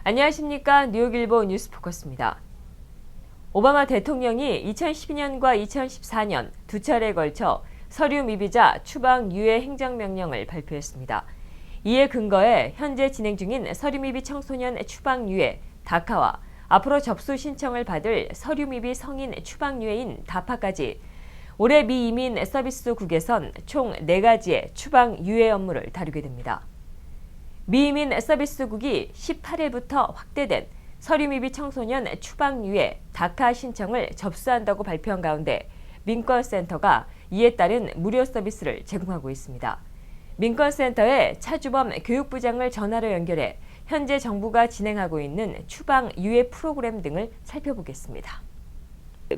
안녕하십니까. 뉴욕일보 뉴스포커스입니다. 오바마 대통령이 2012년과 2014년 두 차례에 걸쳐 서류 미비자 추방 유예 행정명령을 발표했습니다. 이에 근거해 현재 진행 중인 서류 미비 청소년 추방 유예 다카와 앞으로 접수 신청을 받을 서류 미비 성인 추방 유예인 다파까지 올해 미 이민 서비스국에선 총 4가지의 추방 유예 업무를 다루게 됩니다. 미 이민 서비스국이 18일부터 확대된 서류 미비 청소년 추방 유예 다카 신청을 접수한다고 발표한 가운데 민권센터가 이에 따른 무료 서비스를 제공하고 있습니다. 민권센터에 차주범 교육부장을 전화로 연결해 현재 정부가 진행하고 있는 추방 유예 프로그램 등을 살펴보겠습니다.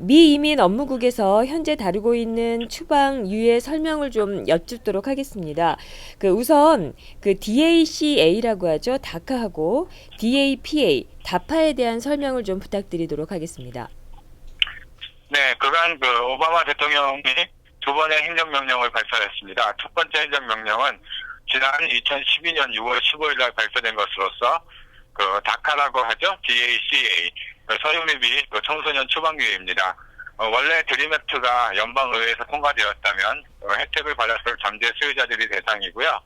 미 이민 업무국에서 현재 다루고 있는 추방 유예 설명을 좀 여쭙도록 하겠습니다. 우선 DACA라고 하죠. 다카하고 DAPA, 다파에 대한 설명을 좀 부탁드리도록 하겠습니다. 네, 그간 오바마 대통령이 두 번의 행정명령을 발표했습니다. 첫 번째 행정명령은 지난 2012년 6월 15일 날 발표된 것으로서 다카라고 하죠. DACA, 서류 미비 청소년 추방유예입니다. 원래 드림 액트가 연방의회에서 통과되었다면 혜택을 받았을 잠재 수요자들이 대상이고요.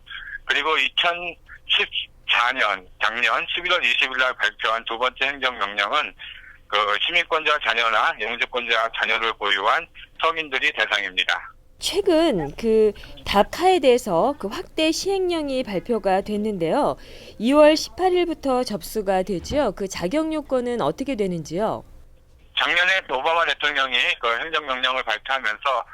그리고 2014년 작년 11월 20일 날 발표한 두 번째 행정명령은 시민권자 자녀나 영주권자 자녀를 보유한 성인들이 대상입니다. 최근 다카에 대해서 확대 시행령이 발표가 됐는데요. 2월 18일부터 접수가 되지요. 자격 요건은 어떻게 되는지요? 작년에 오바마 대통령이 행정명령을 발표하면서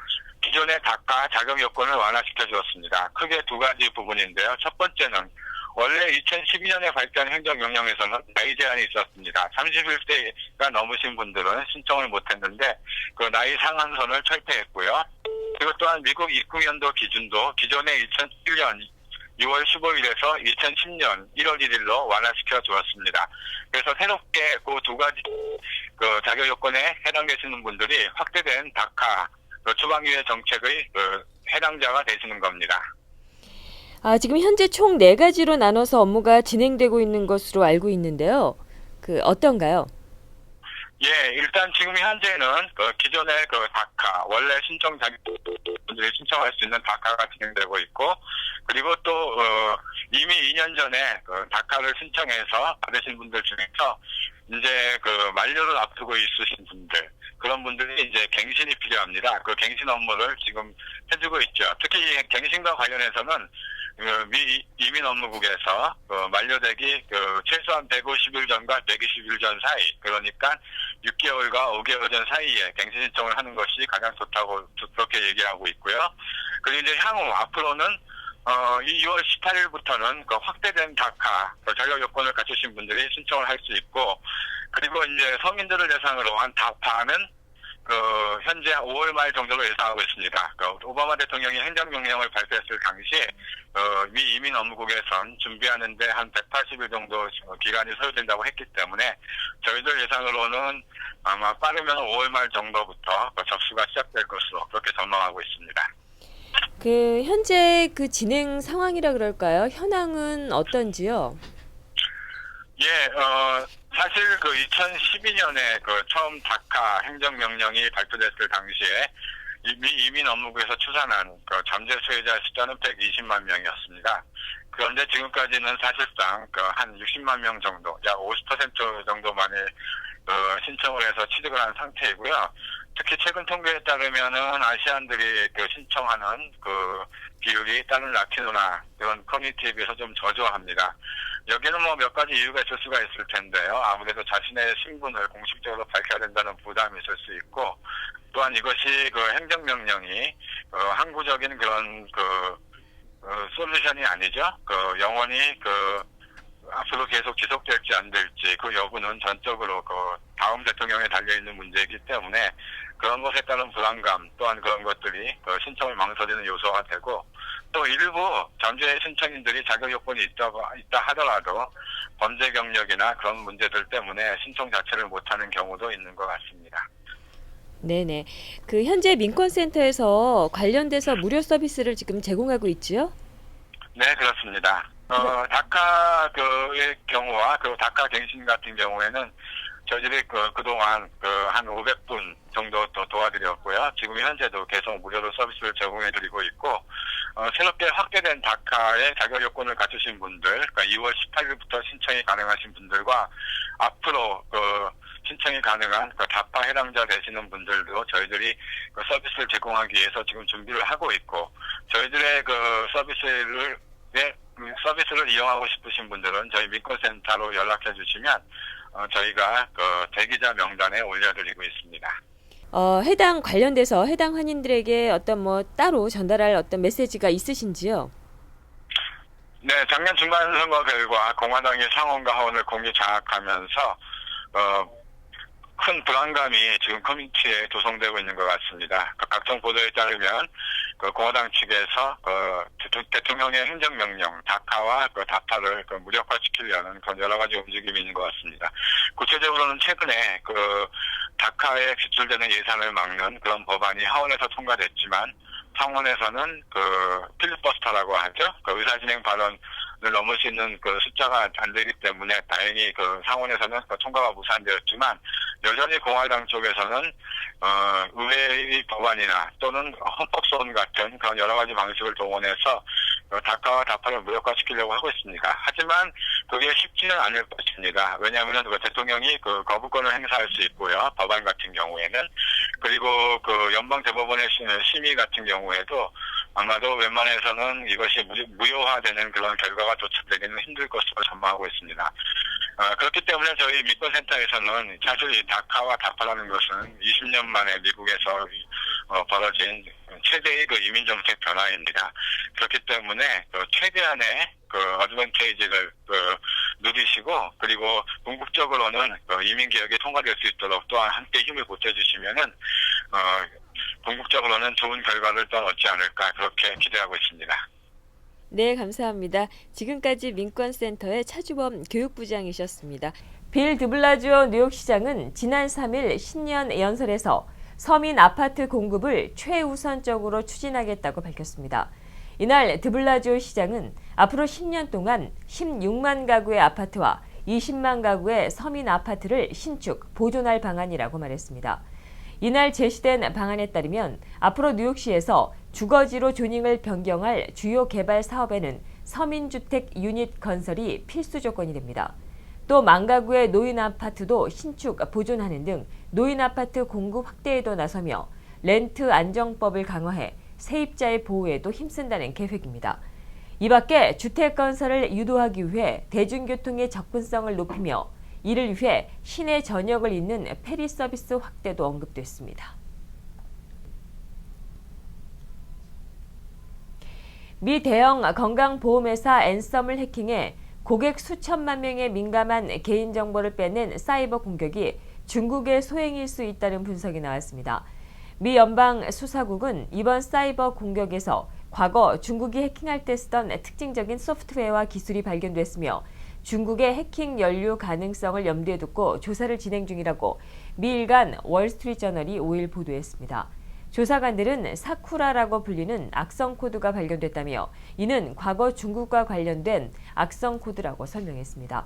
기존의 다카 자격 요건을 완화시켜 주었습니다. 크게 두 가지 부분인데요. 첫 번째는 원래 2012년에 발표한 행정명령에서는 나이 제한이 있었습니다. 31세가 넘으신 분들은 신청을 못했는데 나이 상한선을 철폐했고요. 그리고 또한 미국 입국연도 기준도 기존의 2007년 6월 15일에서 2010년 1월 1일로 완화시켜 주었습니다. 그래서 새롭게 두 가지 자격 요건에 해당되시는 분들이 확대된 다카 추방유예 정책의 해당자가 되시는 겁니다. 지금 현재 총 4가지로 나눠서 업무가 진행되고 있는 것으로 알고 있는데요. 어떤가요? 예, 일단 지금 현재는 기존의 다카, 원래 신청자분들이 신청할 수 있는 다카가 진행되고 있고, 그리고 또 이미 2년 전에 다카를 신청해서 받으신 분들 중에서 이제 만료를 앞두고 있으신 분들, 그런 분들이 이제 갱신이 필요합니다. 갱신 업무를 지금 해주고 있죠. 특히 갱신과 관련해서는 미 이민 업무국에서 만료되기 최소한 150일 전과 120일 전 사이, 그러니까 6개월과 5개월 전 사이에 갱신 신청을 하는 것이 가장 좋다고 그렇게 얘기하고 있고요. 그리고 이제 향후 앞으로는 2월 18일부터는 확대된 다카 자격 요건을 갖추신 분들이 신청을 할 수 있고, 그리고 이제 성인들을 대상으로 한 다파는 현재 5월 말 정도로 예상하고 있습니다. 오바마 대통령이 행정명령을 발표했을 당시에 미 이민 업무국에선 준비하는데 한 180일 정도 기간이 소요된다고 했기 때문에 저희들 예상으로는 아마 빠르면 5월 말 정도부터 접수가 시작될 것으로 그렇게 전망하고 있습니다. 현재 진행 상황이라 그럴까요? 현황은 어떤지요? 예, 사실 2012년에 처음 다카 행정명령이 발표됐을 당시에 미 이민 업무국에서 추산한 잠재 수혜자 숫자는 120만 명이었습니다. 그런데 지금까지는 사실상 한 60만 명 정도, 약 50% 정도만이 신청을 해서 취득을 한 상태이고요. 특히 최근 통계에 따르면은 아시안들이 신청하는 비율이 다른 라티노나 이런 커뮤니티에 비해서 좀 저조합니다. 여기는 몇 가지 이유가 있을 수가 있을 텐데요. 아무래도 자신의 신분을 공식적으로 밝혀야 된다는 부담이 있을 수 있고, 또한 이것이 행정명령이 항구적인 그런 솔루션이 아니죠. 영원히 앞으로 계속 지속될지 안 될지 그 여부는 전적으로 다음 대통령에 달려있는 문제이기 때문에 그런 것에 따른 불안감 또한 그런 것들이 신청을 망설이는 요소가 되고, 또 일부 잠재 신청인들이 자격 요건이 있다 하더라도 범죄 경력이나 그런 문제들 때문에 신청 자체를 못하는 경우도 있는 것 같습니다. 네네. 현재 민권센터에서 관련돼서 무료 서비스를 지금 제공하고 있지요? 네, 그렇습니다. 다카 그의 경우와 그 다카 갱신 같은 경우에는 저희들이 그동안 한 500분 정도 또 도와드렸고요. 지금 현재도 계속 무료로 서비스를 제공해드리고 있고, 새롭게 확대된 다카의 자격 요건을 갖추신 분들, 그러니까 2월 18일부터 신청이 가능하신 분들과 앞으로 신청이 가능한 다파 해당자 되시는 분들도 저희들이 서비스를 제공하기 위해서 지금 준비를 하고 있고, 저희들의 서비스를 이용하고 싶으신 분들은 저희 민권센터로 연락해 주시면 저희가 대기자 명단에 올려드리고 있습니다. 해당 관련돼서 해당 환인들에게 어떤 따로 전달할 어떤 메시지가 있으신지요? 네, 작년 중간선거 결과 공화당이 상원과 하원을 공개 장악하면서 큰 불안감이 지금 커뮤니티에 조성되고 있는 것 같습니다. 각종 보도에 따르면 공화당 측에서 대통령의 행정명령 다카와 다파를 무력화시키려는 그런 여러 가지 움직임이 있는 것 같습니다. 구체적으로는 최근에 다카에 지출되는 예산을 막는 그런 법안이 하원에서 통과됐지만 상원에서는 필리버스터라고 하죠. 의사진행 발언을 넘을 수 있는 숫자가 안 되기 때문에 다행히 상원에서는 통과가 무산되었지만 여전히 공화당 쪽에서는 의회의 법안이나 또는 헌법소원 같은 그런 여러 가지 방식을 동원해서 다카와 다파를 무력화시키려고 하고 있습니다. 하지만 그게 쉽지는 않을 것입니다. 왜냐하면 대통령이 거부권을 행사할 수 있고요. 법안 같은 경우에는. 그리고 연방대법원의 심의 같은 경우에도 아마도 웬만해서는 이것이 무효화되는 그런 결과가 도착되기는 힘들 것으로 전망하고 있습니다. 그렇기 때문에 저희 민권센터에서는 사실 이 다카와 다파라는 것은 20년 만에 미국에서 벌어진 최대의 이민정책 변화입니다. 그렇기 때문에 최대한의 어드밴테이지를 누리시고, 그리고 궁극적으로는 이민개혁이 통과될 수 있도록 또한 함께 힘을 보태주시면은 궁극적으로는 좋은 결과를 또 얻지 않을까 그렇게 기대하고 있습니다. 네, 감사합니다. 지금까지 민권센터의 차주범 교육부장이셨습니다. 빌 드블라지오 뉴욕시장은 지난 3일 신년 연설에서 서민 아파트 공급을 최우선적으로 추진하겠다고 밝혔습니다. 이날 드블라지오 시장은 앞으로 10년 동안 16만 가구의 아파트와 20만 가구의 서민 아파트를 신축, 보존할 방안이라고 말했습니다. 이날 제시된 방안에 따르면 앞으로 뉴욕시에서 주거지로 조닝을 변경할 주요 개발 사업에는 서민주택 유닛 건설이 필수 조건이 됩니다. 또 만가구의 노인 아파트도 신축, 보존하는 등 노인 아파트 공급 확대에도 나서며 렌트 안정법을 강화해 세입자의 보호에도 힘쓴다는 계획입니다. 이 밖에 주택 건설을 유도하기 위해 대중교통의 접근성을 높이며 이를 위해 시내 전역을 잇는 페리 서비스 확대도 언급됐습니다. 미 대형 건강보험회사 앤썸을 해킹해 고객 수천만 명의 민감한 개인정보를 빼낸 사이버 공격이 중국의 소행일 수 있다는 분석이 나왔습니다. 미 연방수사국은 이번 사이버 공격에서 과거 중국이 해킹할 때 쓰던 특징적인 소프트웨어와 기술이 발견됐으며 중국의 해킹 연루 가능성을 염두에 두고 조사를 진행 중이라고 미 일간 월스트리트저널이 5일 보도했습니다. 조사관들은 사쿠라라고 불리는 악성 코드가 발견됐다며 이는 과거 중국과 관련된 악성 코드라고 설명했습니다.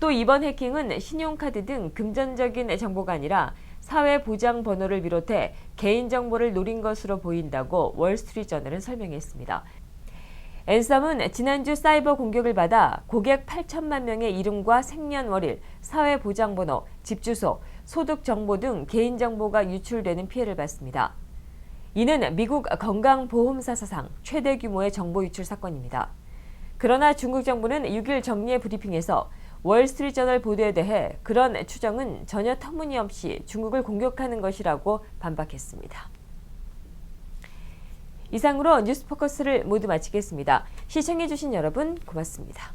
또 이번 해킹은 신용카드 등 금전적인 정보가 아니라 사회보장번호를 비롯해 개인정보를 노린 것으로 보인다고 월스트리트저널은 설명했습니다. 앤썸은 지난주 사이버 공격을 받아 고객 8천만 명의 이름과 생년월일, 사회보장번호, 집주소, 소득정보 등 개인정보가 유출되는 피해를 봤습니다. 이는 미국 건강보험사 사상 최대 규모의 정보 유출 사건입니다. 그러나 중국 정부는 6일 정례 브리핑에서 월스트리트저널 보도에 대해 그런 추정은 전혀 터무니없이 중국을 공격하는 것이라고 반박했습니다. 이상으로 뉴스포커스를 모두 마치겠습니다. 시청해주신 여러분 고맙습니다.